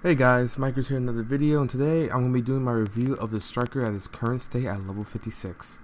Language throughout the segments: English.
Hey guys, Mike's here in another video, and today I'm going to be doing my review of the Striker at its current state at level 56.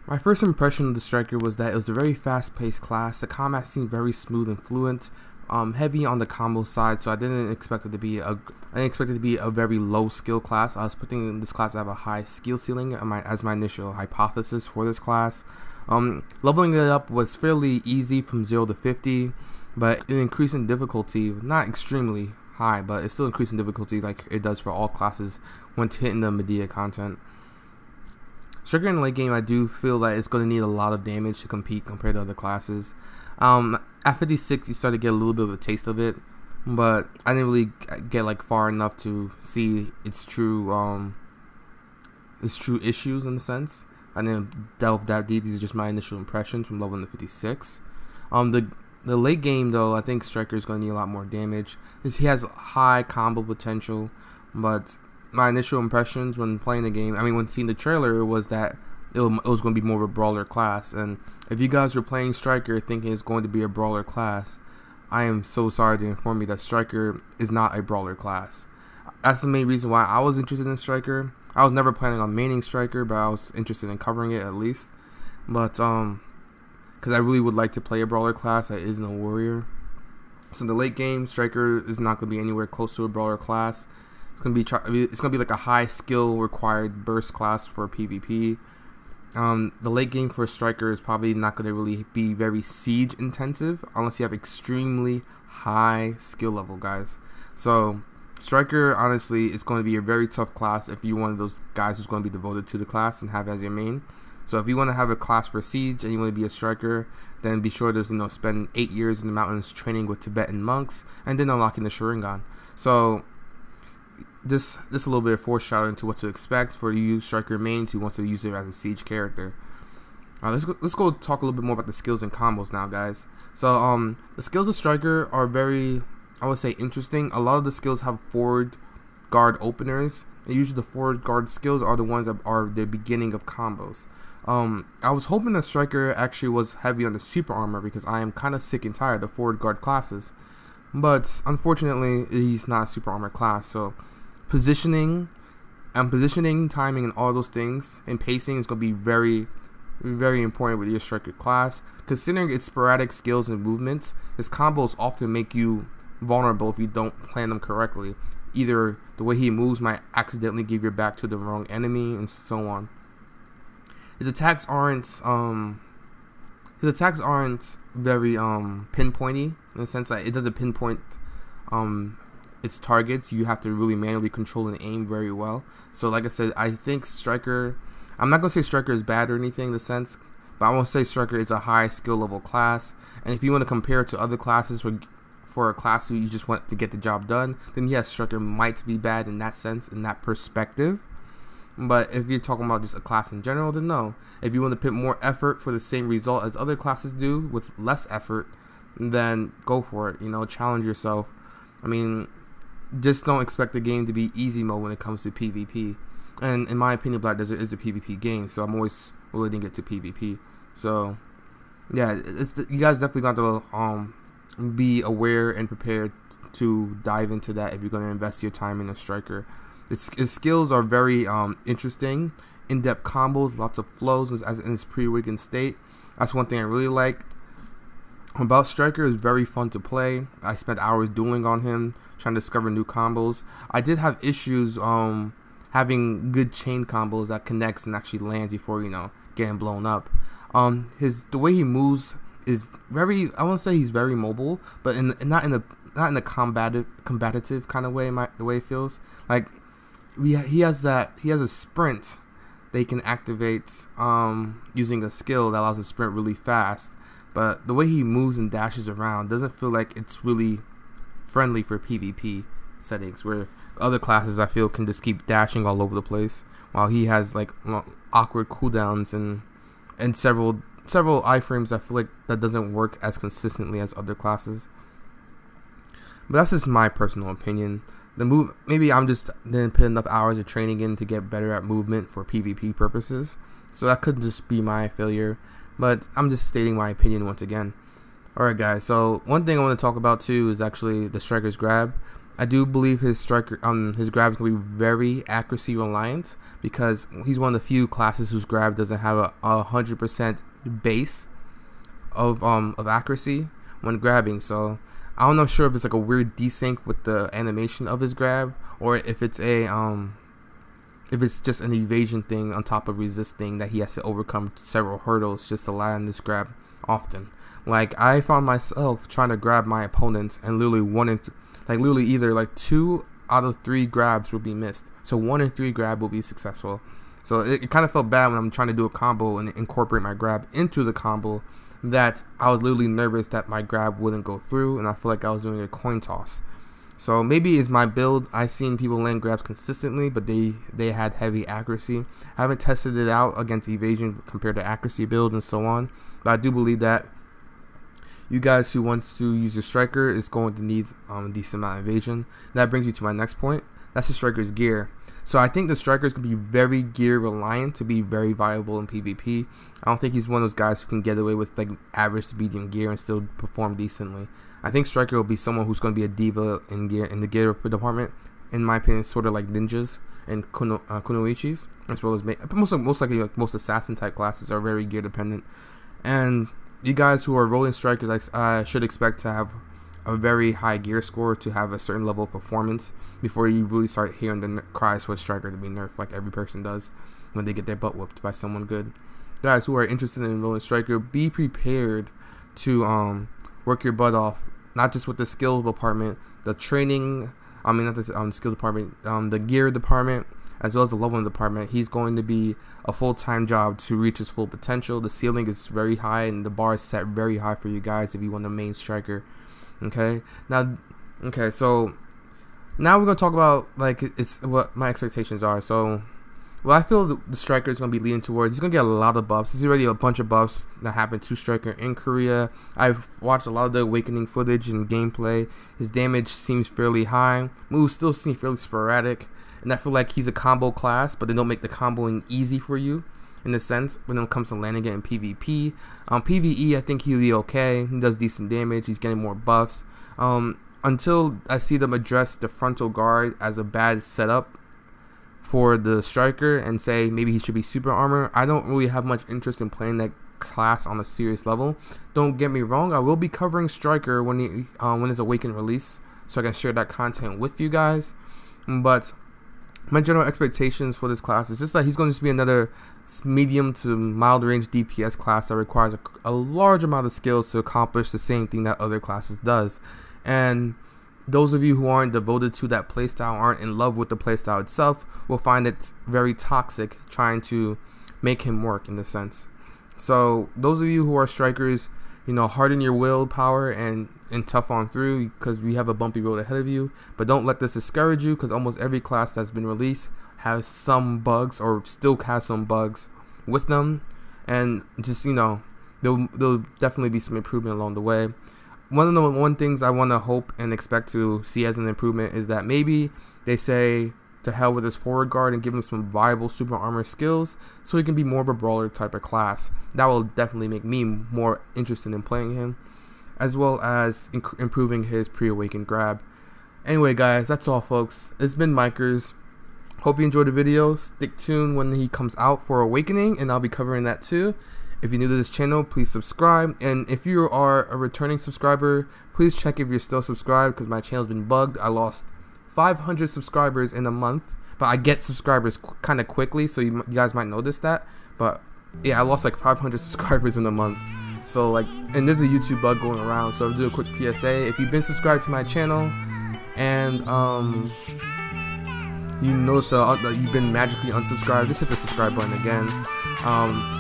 My first impression of the Striker was that it was a very fast-paced class. The combat seemed very smooth and fluent, heavy on the combo side, so I didn't expect it to be a very low skill class. I was putting this class to have a high skill ceiling as my initial hypothesis for this class. Leveling it up was fairly easy from 0 to 50. But it increased in difficulty, not extremely high, but it's still increasing difficulty like it does for all classes when hitting the Medea content. Striker in the late game, I do feel that it's going to need a lot of damage to compete compared to other classes. At 56, you start to get a little bit of a taste of it, but I didn't really get like far enough to see its true issues in a sense. I didn't delve that deep. These are just my initial impressions from leveling to 56. The late game, though, I think Striker is going to need a lot more damage. He has high combo potential, but my initial impressions when playing the game, when seeing the trailer, was that it was going to be more of a brawler class. And if you guys were playing Striker thinking it's going to be a brawler class, I am so sorry to inform you that Striker is not a brawler class. That's the main reason why I was interested in Striker. I was never planning on maining Striker, but I was interested in covering it at least. But because I really would like to play a brawler class that isn't a warrior. So in the late game, Striker is not going to be anywhere close to a brawler class. It's going to be like a high skill required burst class for PvP. The late game for Striker is probably not going to really be very siege intensive unless you have extremely high skill level guys. So Striker, honestly, is going to be a very tough class if you're one of those guys who's going to be devoted to the class and have it as your main. So if you want to have a class for siege and you want to be a Striker, then be sure to spend 8 years in the mountains training with Tibetan monks and then unlocking the Sharingan. So this a little bit of foreshadowing to what to expect for you Striker mains who wants to use it as a siege character. Let's go talk a little bit more about the skills and combos now, guys. So the skills of Striker are very, I would say, interesting. A lot of the skills have forward guard openers. And usually the forward guard skills are the ones that are the beginning of combos. I was hoping that Striker actually was heavy on the super armor because I am kind of sick and tired of forward guard classes. But unfortunately, he's not a super armor class. So positioning, timing, and all those things, and pacing is going to be very, very important with your Striker class. Considering its sporadic skills and movements, his combos often make you vulnerable if you don't plan them correctly. Either the way he moves might accidentally give your back to the wrong enemy, and so on. His attacks aren't very pinpointy in the sense that it doesn't pinpoint its targets. You have to really manually control and aim very well. So like I said, I think Striker, I'm not gonna say Striker is bad or anything in the sense, but I want to say Striker is a high skill level class. And if you want to compare it to other classes for a class who you just want to get the job done, then yes, Striker might be bad in that sense, in that perspective. But if you're talking about just a class in general, then no. If you want to put more effort for the same result as other classes do with less effort, then go for it. Challenge yourself. Just don't expect the game to be easy mode when it comes to PvP. And in my opinion, Black Desert is a PvP game, so I'm always willing to get to PvP. So yeah, you guys definitely got to be aware and prepared to dive into that if you're going to invest your time in a Striker. Its skills are very interesting, in-depth combos, lots of flows as in its pre-weakened state. That's one thing I really liked about Striker. Is very fun to play. I spent hours dueling on him, trying to discover new combos. I did have issues having good chain combos that connects and actually lands before getting blown up. The way he moves is very, I won't say he's very mobile, but not in a combative kind of way. The way it feels like. He has a sprint they can activate using a skill that allows him to sprint really fast, but the way he moves and dashes around doesn't feel like it's really friendly for PvP settings, where other classes I feel can just keep dashing all over the place, while he has like awkward cooldowns and several iframes. I feel like that doesn't work as consistently as other classes. But that's just my personal opinion. Maybe I'm just didn't put enough hours of training in to get better at movement for PvP purposes. So that could just be my failure. But I'm just stating my opinion once again. Alright guys, so one thing I want to talk about too is actually the striker's grab. I do believe his grab is going to be very accuracy reliant, because he's one of the few classes whose grab doesn't have a 100% base of accuracy when grabbing. So I'm not sure if it's like a weird desync with the animation of his grab, or if it's just an evasion thing on top of resist thing that he has to overcome several hurdles just to land this grab often. Like, I found myself trying to grab my opponents and literally either like 2 out of 3 grabs will be missed. So 1 in 3 grab will be successful. So it kind of felt bad when I'm trying to do a combo and incorporate my grab into the combo, that I was literally nervous that my grab wouldn't go through, and I feel like I was doing a coin toss. So maybe it's my build. I've seen people land grabs consistently, but they had heavy accuracy. I haven't tested it out against evasion compared to accuracy build and so on, but I do believe that you guys who wants to use your striker is going to need a decent amount of evasion. That brings you to my next point. That's the striker's gear. So I think the striker is going to be very gear reliant to be very viable in PvP. I don't think he's one of those guys who can get away with like average to medium gear and still perform decently. I think striker will be someone who's going to be a diva in the gear department. In my opinion, sort of like ninjas and kunoichis, as well as most likely like most assassin type classes are very gear dependent. And you guys who are rolling strikers should expect to have a very high gear score to have a certain level of performance before you really start hearing the cries for a striker to be nerfed, like every person does when they get their butt whooped by someone good. Guys who are interested in rolling striker, be prepared to work your butt off, not just with the skill department, the training, not the skill department, the gear department, as well as the leveling department. He's going to be a full-time job to reach his full potential. The ceiling is very high and the bar is set very high for you guys if you want a main striker. So now we're going to talk about like what my expectations are. So what I feel the striker is going to be leading towards, he's going to get a lot of buffs. There's already a bunch of buffs that happened to striker in Korea. I've watched a lot of the awakening footage and gameplay. His damage seems fairly high. Moves still seem fairly sporadic. And I feel like he's a combo class, but they don't make the comboing easy for you in a sense when it comes to landing it in PvP. PvE, I think he'll be okay. He does decent damage. He's getting more buffs. Until I see them address the frontal guard as a bad setup for the striker and say maybe he should be super armor, I don't really have much interest in playing that class on a serious level. Don't get me wrong, I will be covering striker when his awaken release, so I can share that content with you guys. But my general expectations for this class is just that he's going to be another medium to mild range DPS class that requires a large amount of skills to accomplish the same thing that other classes does. And those of you who aren't devoted to that playstyle, aren't in love with the playstyle itself, will find it very toxic trying to make him work in a sense. So those of you who are strikers, harden your willpower and tough on through, because we have a bumpy road ahead of you. But don't let this discourage you, because almost every class that's been released has some bugs or still has some bugs with them, and just there'll definitely be some improvement along the way. One of the things I want to hope and expect to see as an improvement is that maybe they say to hell with his forward guard and give him some viable super armor skills so he can be more of a brawler type of class. That will definitely make me more interested in playing him, as well as improving his pre-awakened grab. Anyway guys, that's all folks. It's been Mikers. Hope you enjoyed the video. Stick tuned when he comes out for Awakening, and I'll be covering that too. If you're new to this channel, please subscribe, and if you are a returning subscriber, please check if you're still subscribed, because my channel's been bugged. I lost 500 subscribers in a month, but I get subscribers kind of quickly, so you guys might notice that. But yeah, I lost like 500 subscribers in a month. So and there's a YouTube bug going around, so I'll do a quick PSA. If you've been subscribed to my channel and you notice that you've been magically unsubscribed, just hit the subscribe button again.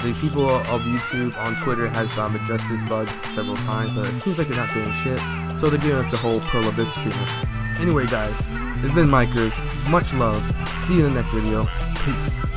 The people of YouTube on Twitter has addressed this bug several times, but it seems like they're not doing shit, so they're giving us the whole Pearl Abyss treatment. Anyway guys, it's been Mikers. Much love. See you in the next video. Peace.